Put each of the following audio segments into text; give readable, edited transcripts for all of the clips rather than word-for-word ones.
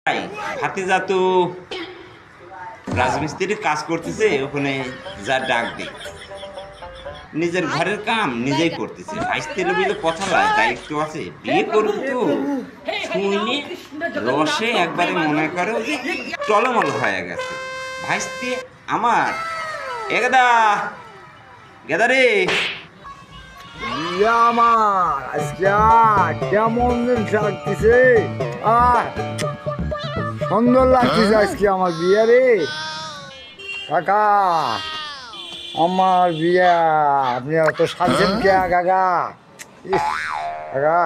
ভাই ভাতিজা তো রাজমিস্ত্রির কাজ করতেছে, ওখানে যা ডাক দে নিজের ঘরের কাম নিজেই করতেছে। ভাইস্তের বলে কথা লয়, দায়িত্ব আছে। বিয়ে করুক তো শুনে রসে একবারে মনে করো যে টলমল হয়ে গেছে ভাইস্তে আমার। একদা গেদা রে, আমার আজকে কেমন লাগতেছে, সুন্দর লাগতেছে আজকে আমার বিয়ে রে কাকা। আমার বিয়া আপনি অত সাজছেন কে কাকা? ইস, কাকা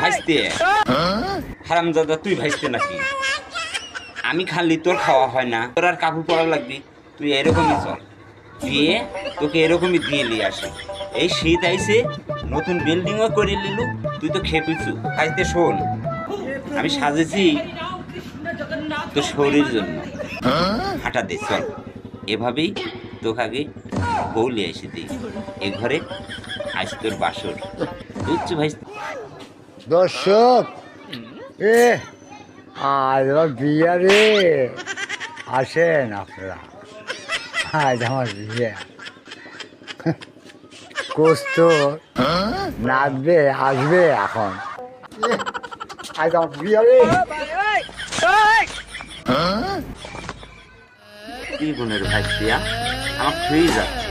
ভাইস্তে হারামজাদা তুই ভাইস্তে নাকি? আমি খালি তোর খাওয়া হয় না, তোর আর কাপড় পরা লাগবি। তুই এরকমই চল, দিয়ে তোকে এরকমই দিয়ে নিয়ে আসি। এই শীত আইসে, নতুন বিল্ডিংও করে নিলু, তুই তো খেপিছু। ভাইস্তে শোন, আমি সাজেছি তোর শরীর জন্য। হাঁটা দে চল, এভাবেই তোকে আগে বউ লিয়ে এসে দিই। এ ঘরে আজ তোর বাসর, বুঝছো ভাইস্তে? দর্শক এ আজ আমার বিয়া রে, আসেন আপনারা, আজ আমার বিয়ে। কোস্ত নাচবে আসবে এখন, আজ আমার বিয়া রে। কি বোনের ভাইস্তিয়া আমার খেয়ে যাচ্ছে।